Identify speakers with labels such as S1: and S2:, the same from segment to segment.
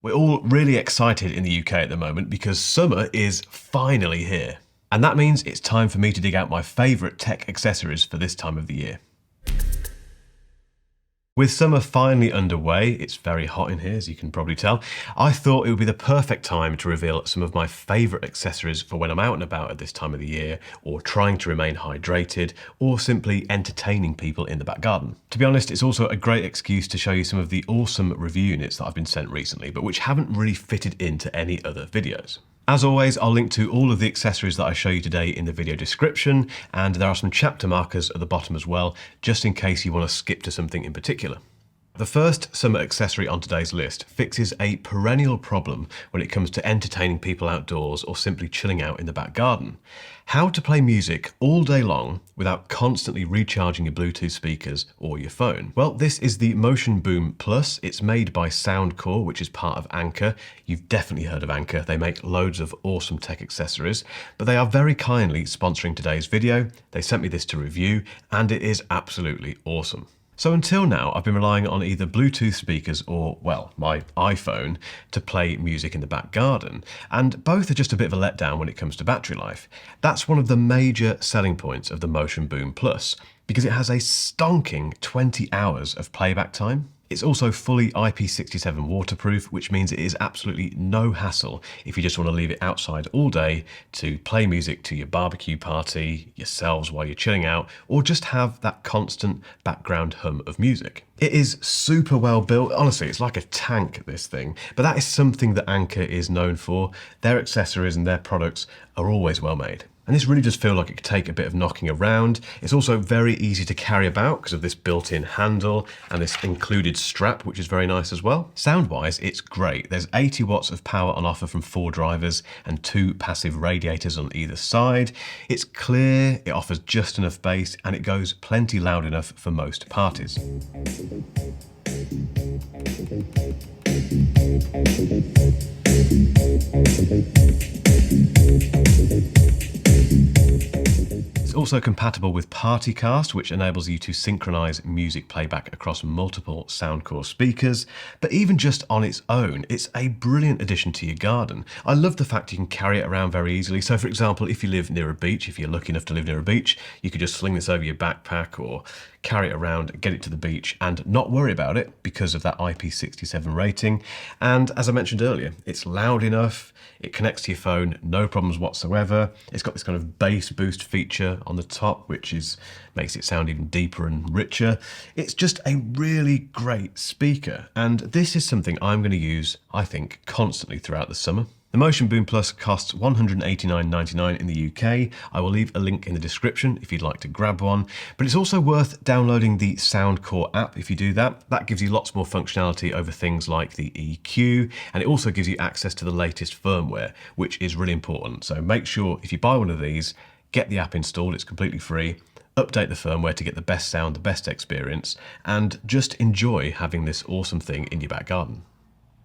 S1: We're all really excited in the UK at the moment because summer is finally here. And that means it's time for me to dig out my favourite tech accessories for this time of the year. With summer finally underway, it's very hot in here as you can probably tell, I thought it would be the perfect time to reveal some of my favourite accessories for when I'm out and about at this time of the year, or trying to remain hydrated, or simply entertaining people in the back garden. To be honest, it's also a great excuse to show you some of the awesome review units that I've been sent recently, but which haven't really fitted into any other videos. As always, I'll link to all of the accessories that I show you today in the video description, and there are some chapter markers at the bottom as well, just in case you want to skip to something in particular. The first summer accessory on today's list fixes a perennial problem when it comes to entertaining people outdoors or simply chilling out in the back garden. How to play music all day long without constantly recharging your Bluetooth speakers or your phone. Well, this is the Motion Boom Plus. It's made by Soundcore, which is part of Anker. You've definitely heard of Anker. They make loads of awesome tech accessories, but they are very kindly sponsoring today's video. They sent me this to review, and it is absolutely awesome. So until now, I've been relying on either Bluetooth speakers or, well, my iPhone to play music in the back garden, and both are just a bit of a letdown when it comes to battery life. That's one of the major selling points of the Motion Boom Plus, because it has a stonking 20 hours of playback time. It's also fully IP67 waterproof, which means it is absolutely no hassle if you just want to leave it outside all day to play music to your barbecue party, yourselves while you're chilling out, or just have that constant background hum of music. It is super well built. Honestly, it's like a tank, this thing. But that is something that Anker is known for. Their accessories and their products are always well made. And this really does feel like it could take a bit of knocking around. It's also very easy to carry about because of this built-in handle and this included strap, which is very nice as well. Sound-wise, it's great. There's 80 watts of power on offer from 4 drivers and 2 passive radiators on either side. It's clear, it offers just enough bass, and it goes plenty loud enough for most parties. It's also compatible with Partycast, which enables you to synchronize music playback across multiple Soundcore speakers, but even just on its own, it's a brilliant addition to your garden. I love the fact you can carry it around very easily. So for example, if you live near a beach, if you're lucky enough to live near a beach, you could just sling this over your backpack or carry it around, get it to the beach and not worry about it because of that IP67 rating. And as I mentioned earlier, it's loud enough, it connects to your phone, no problems whatsoever. It's got this kind of bass boost feature on the top, which makes it sound even deeper and richer. It's just a really great speaker, and this is something I'm going to use, I think, constantly throughout the summer. The Motion Boom Plus costs $189.99 in the UK. I will leave a link in the description if you'd like to grab one, but it's also worth downloading the Soundcore app if you do that. That gives you lots more functionality over things like the EQ, and it also gives you access to the latest firmware, which is really important. So make sure if you buy one of these, get the app installed, it's completely free, update the firmware to get the best sound, the best experience, and just enjoy having this awesome thing in your back garden.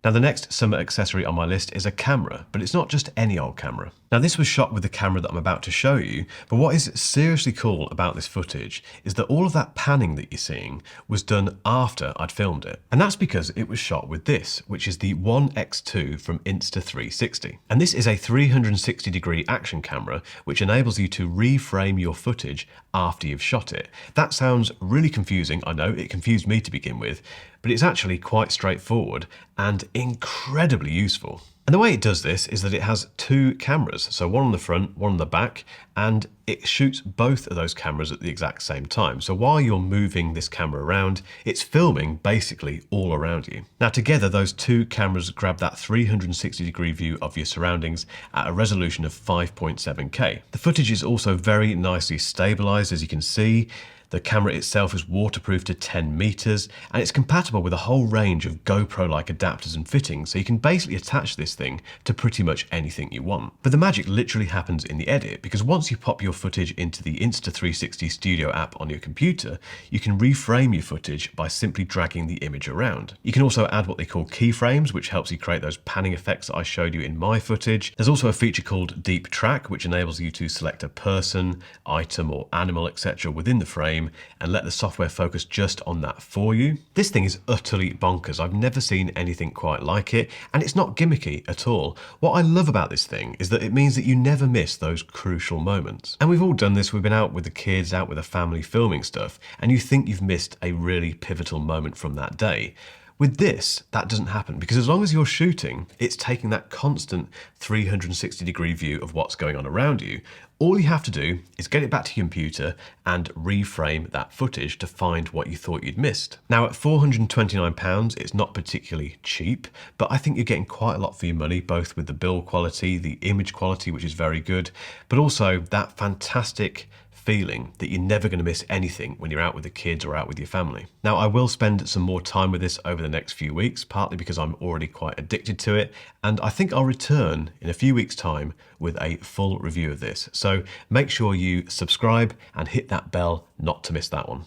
S1: Now the next summer accessory on my list is a camera, but it's not just any old camera. Now this was shot with the camera that I'm about to show you, but what is seriously cool about this footage is that all of that panning that you're seeing was done after I'd filmed it. And that's because it was shot with this, which is the One X2 from Insta360. And this is a 360-degree action camera, which enables you to reframe your footage after you've shot it. That sounds really confusing, I know, it confused me to begin with, but it's actually quite straightforward and incredibly useful. And the way it does this is that it has 2 cameras, so one on the front, one on the back, and it shoots both of those cameras at the exact same time. So while you're moving this camera around, it's filming basically all around you. Now together, those 2 cameras grab that 360-degree view of your surroundings at a resolution of 5.7K. The footage is also very nicely stabilized, as you can see. The camera itself is waterproof to 10 meters, and it's compatible with a whole range of GoPro-like adapters and fittings, so you can basically attach this thing to pretty much anything you want. But the magic literally happens in the edit, because once you pop your footage into the Insta360 Studio app on your computer, you can reframe your footage by simply dragging the image around. You can also add what they call keyframes, which helps you create those panning effects that I showed you in my footage. There's also a feature called Deep Track, which enables you to select a person, item or animal, etc. within the frame, reframe and let the software focus just on that for you. This thing is utterly bonkers. I've never seen anything quite like it, and it's not gimmicky at all. What I love about this thing is that it means that you never miss those crucial moments. And we've all done this. We've been out with the kids, out with a family filming stuff, and you think you've missed a really pivotal moment from that day. With this, that doesn't happen, because as long as you're shooting, it's taking that constant 360-degree view of what's going on around you. All you have to do is get it back to your computer and reframe that footage to find what you thought you'd missed. Now, at £429, it's not particularly cheap, but I think you're getting quite a lot for your money, both with the build quality, the image quality, which is very good, but also that fantastic feeling that you're never going to miss anything when you're out with the kids or out with your family. Now, I will spend some more time with this over the next few weeks, partly because I'm already quite addicted to it, and I think I'll return in a few weeks' time with a full review of this. So make sure you subscribe and hit that bell not to miss that one.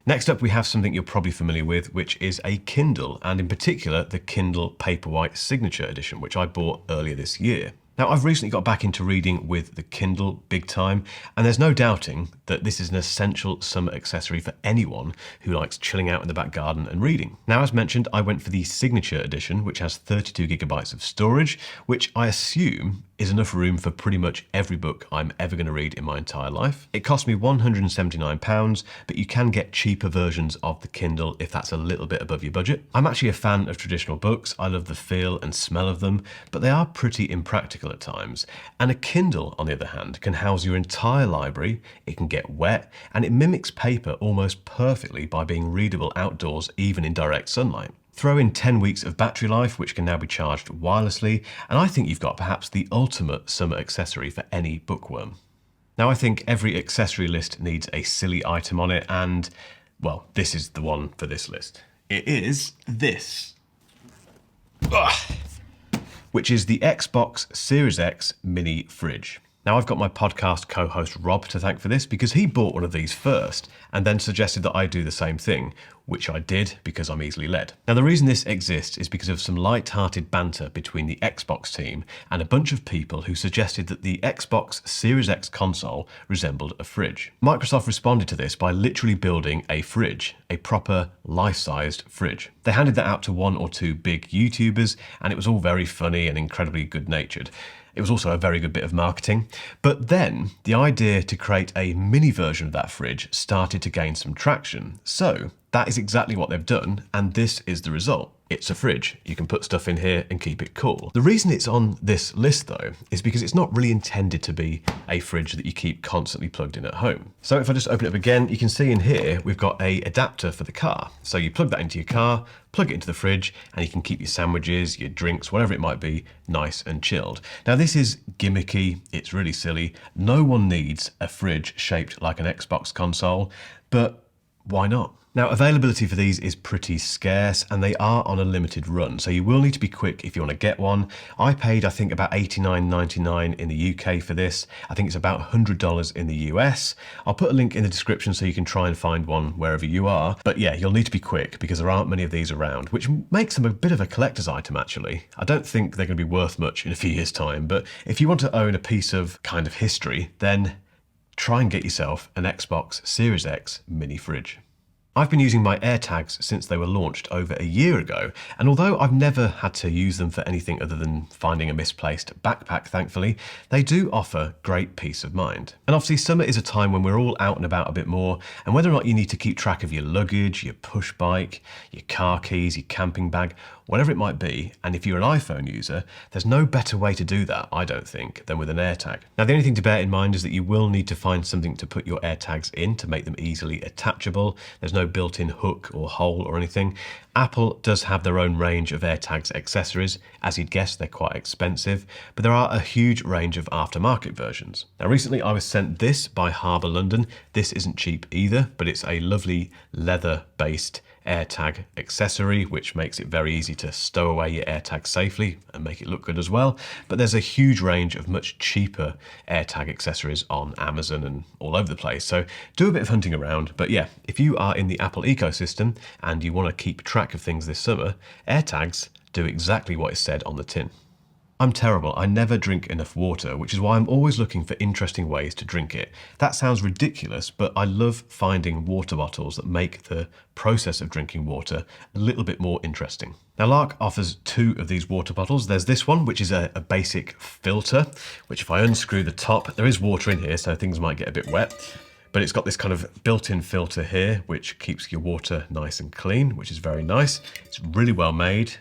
S1: Next up, we have something you're probably familiar with, which is a Kindle, and in particular, the Kindle Paperwhite Signature Edition, which I bought earlier this year. Now, I've recently got back into reading with the Kindle big time, and there's no doubting that this is an essential summer accessory for anyone who likes chilling out in the back garden and reading. Now, as mentioned, I went for the Signature Edition, which has 32 gigabytes of storage, which I assume is enough room for pretty much every book I'm ever going to read in my entire life. It cost me £179, but you can get cheaper versions of the Kindle if that's a little bit above your budget. I'm actually a fan of traditional books. I love the feel and smell of them, but they are pretty impractical at times. And a Kindle, on the other hand, can house your entire library, it can get wet, and it mimics paper almost perfectly by being readable outdoors, even in direct sunlight. Throw in 10 weeks of battery life, which can now be charged wirelessly, and I think you've got perhaps the ultimate summer accessory for any bookworm. Now, I think every accessory list needs a silly item on it, and, well, this is the one for this list. It is this. Which is the Xbox Series X Mini Fridge. Now, I've got my podcast co-host Rob to thank for this, because he bought one of these first and then suggested that I do the same thing, which I did because I'm easily led. Now, the reason this exists is because of some light-hearted banter between the Xbox team and a bunch of people who suggested that the Xbox Series X console resembled a fridge. Microsoft responded to this by literally building a fridge, a proper life-sized fridge. They handed that out to one or two big YouTubers, and it was all very funny and incredibly good-natured. It was also a very good bit of marketing. But then the idea to create a mini version of that fridge started to gain some traction. So that is exactly what they've done, and this is the result. It's a fridge. You can put stuff in here and keep it cool. The reason it's on this list, though, is because it's not really intended to be a fridge that you keep constantly plugged in at home. So if I just open it up again, you can see in here we've got an adapter for the car. So you plug that into your car, plug it into the fridge, and you can keep your sandwiches, your drinks, whatever it might be, nice and chilled. Now, this is gimmicky. It's really silly. No one needs a fridge shaped like an Xbox console, but why not? Now, availability for these is pretty scarce, and they are on a limited run, so you will need to be quick if you want to get one. I paid, I think, about $89.99 in the UK for this. I think it's about $100 in the US. I'll put a link in the description so you can try and find one wherever you are. But yeah, you'll need to be quick because there aren't many of these around, which makes them a bit of a collector's item, actually. I don't think they're going to be worth much in a few years' time, but if you want to own a piece of kind of history, then try and get yourself an Xbox Series X mini fridge. I've been using my AirTags since they were launched over a year ago, and although I've never had to use them for anything other than finding a misplaced backpack, thankfully, they do offer great peace of mind. And obviously summer is a time when we're all out and about a bit more, and whether or not you need to keep track of your luggage, your push bike, your car keys, your camping bag, whatever it might be, and if you're an iPhone user, there's no better way to do that, I don't think, than with an AirTag. Now, the only thing to bear in mind is that you will need to find something to put your AirTags in to make them easily attachable. There's no built-in hook or hole or anything. Apple does have their own range of AirTags accessories. As you'd guess, they're quite expensive, but there are a huge range of aftermarket versions. Now, recently I was sent this by Harbour London. This isn't cheap either, but it's a lovely leather-based AirTag accessory, which makes it very easy to stow away your AirTag safely and make it look good as well. But there's a huge range of much cheaper AirTag accessories on Amazon and all over the place. So do a bit of hunting around. But yeah, if you are in the Apple ecosystem and you want to keep track of things this summer, AirTags do exactly what is said on the tin. I'm terrible. I never drink enough water, which is why I'm always looking for interesting ways to drink it. That sounds ridiculous, but I love finding water bottles that make the process of drinking water a little bit more interesting. Now, LARQ offers 2 of these water bottles. There's this one, which is a basic filter, which if I unscrew the top, there is water in here, so things might get a bit wet. But it's got this kind of built-in filter here, which keeps your water nice and clean, which is very nice. It's really well made.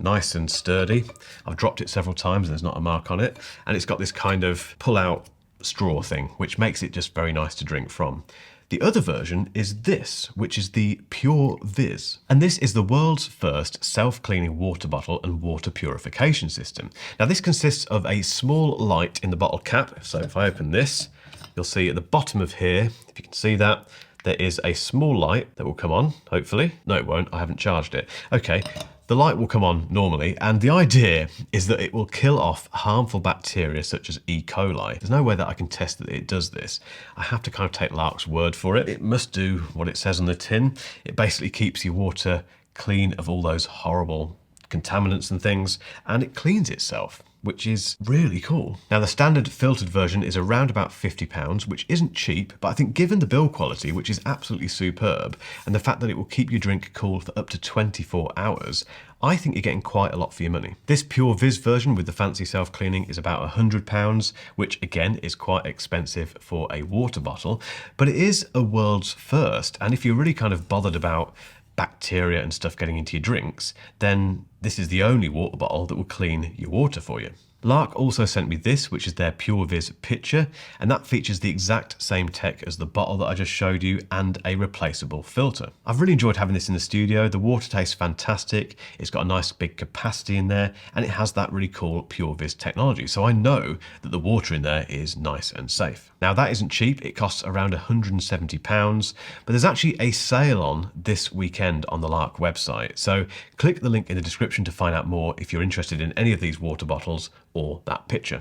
S1: Nice and sturdy. I've dropped it several times and there's not a mark on it. And it's got this kind of pull-out straw thing, which makes it just very nice to drink from. The other version is this, which is the Pure Viz. And this is the world's first self-cleaning water bottle and water purification system. Now, this consists of a small light in the bottle cap. So if I open this, you'll see at the bottom of here, if you can see that, there is a small light that will come on, hopefully. No, it won't. I haven't charged it. Okay. The light will come on normally, and the idea is that it will kill off harmful bacteria such as E. coli. There's no way that I can test that it does this. I have to kind of take LARQ's word for it. It must do what it says on the tin. It basically keeps your water clean of all those horrible contaminants and things, and it cleans itself, which is really cool. Now, the standard filtered version is around about £50, which isn't cheap, but I think given the build quality, which is absolutely superb, and the fact that it will keep your drink cool for up to 24 hours, I think you're getting quite a lot for your money. This Pure Viz version with the fancy self-cleaning is about £100, which again is quite expensive for a water bottle, but it is a world's first, and if you're really kind of bothered about bacteria and stuff getting into your drinks, then this is the only water bottle that will clean your water for you. LARQ also sent me this, which is their Pure Viz pitcher, and that features the exact same tech as the bottle that I just showed you and a replaceable filter. I've really enjoyed having this in the studio. The water tastes fantastic. It's got a nice big capacity in there, and it has that really cool Pure Viz technology. So I know that the water in there is nice and safe. Now, that isn't cheap. It costs around £170, but there's actually a sale on this weekend on the LARQ website. So click the link in the description to find out more if you're interested in any of these water bottles or that picture.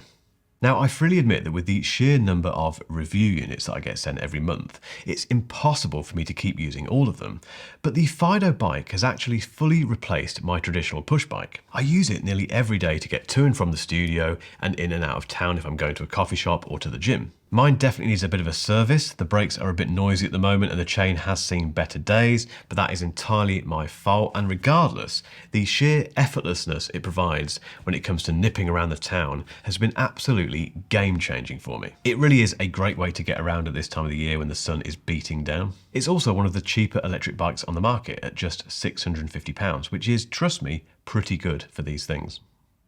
S1: Now, I freely admit that with the sheer number of review units that I get sent every month, it's impossible for me to keep using all of them. But the Fiido bike has actually fully replaced my traditional push bike. I use it nearly every day to get to and from the studio and in and out of town if I'm going to a coffee shop or to the gym. Mine definitely needs a bit of a service. The brakes are a bit noisy at the moment and the chain has seen better days, but that is entirely my fault. And regardless, the sheer effortlessness it provides when it comes to nipping around the town has been absolutely game-changing for me. It really is a great way to get around at this time of the year when the sun is beating down. It's also one of the cheaper electric bikes on the market at just £650, which is, trust me, pretty good for these things.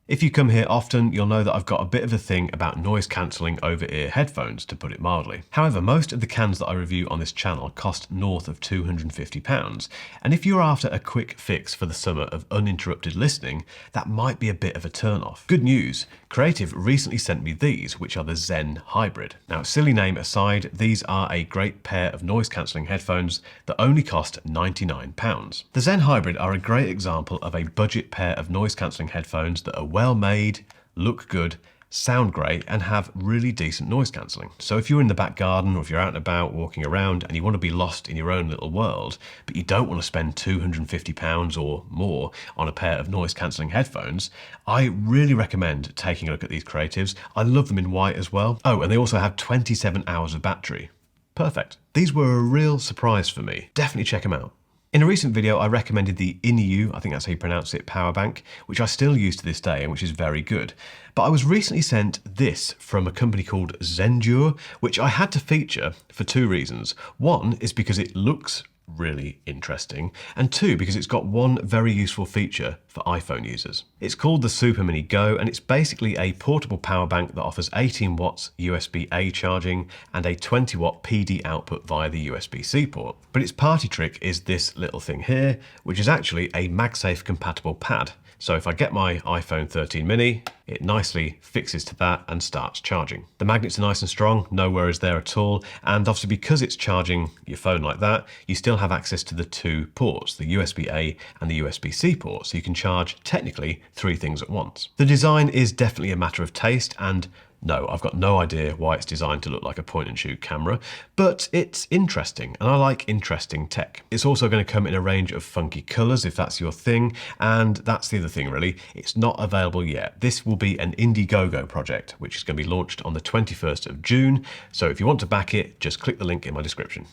S1: If you come here often, you'll know that I've got a bit of a thing about noise cancelling over-ear headphones, to put it mildly. However, most of the cans that I review on this channel cost north of £250, and if you're after a quick fix for the summer of uninterrupted listening, that might be a bit of a turn-off. Good news, Creative recently sent me these, which are the Zen Hybrid. Now, silly name aside, these are a great pair of noise cancelling headphones that only cost £99. The Zen Hybrid are a great example of a budget pair of noise cancelling headphones that are well made, look good, sound great, and have really decent noise cancelling. So if you're in the back garden or if you're out and about walking around and you want to be lost in your own little world, but you don't want to spend £250 or more on a pair of noise cancelling headphones, I really recommend taking a look at these Creatives. I love them in white as well. Oh, and they also have 27 hours of battery. Perfect. These were a real surprise for me. Definitely check them out. In a recent video, I recommended the Inu, I think that's how you pronounce it, power bank, which I still use to this day and which is very good. But I was recently sent this from a company called Zendure, which I had to feature for 2 reasons. One is because it looks really interesting, and 2, because it's got one very useful feature for iPhone users. It's called the SuperMini Go, and it's basically a portable power bank that offers 18 watts USB-A charging and a 20 watt PD output via the USB-C port. But its party trick is this little thing here, which is actually a MagSafe compatible pad. So if I get my iPhone 13 mini, it nicely fixes to that and starts charging. The magnets are nice and strong, no worries there at all. And obviously because it's charging your phone like that, you still have access to the 2 ports, the USB-A and the USB-C port. So you can charge technically 3 things at once. The design is definitely a matter of taste, and No, I've got no idea why it's designed to look like a point and shoot camera, but it's interesting, and I like interesting tech. It's also going to come in a range of funky colours if that's your thing, and that's the other thing really, it's not available yet. This will be an Indiegogo project, which is going to be launched on the 21st of June, so if you want to back it, just click the link in my description.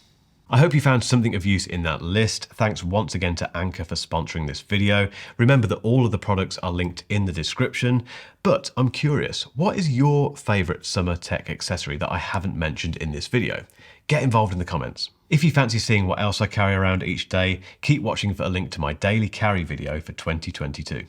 S1: I hope you found something of use in that list. Thanks once again to Anchor for sponsoring this video. Remember that all of the products are linked in the description, but I'm curious, what is your favourite summer tech accessory that I haven't mentioned in this video? Get involved in the comments. If you fancy seeing what else I carry around each day, keep watching for a link to my daily carry video for 2022.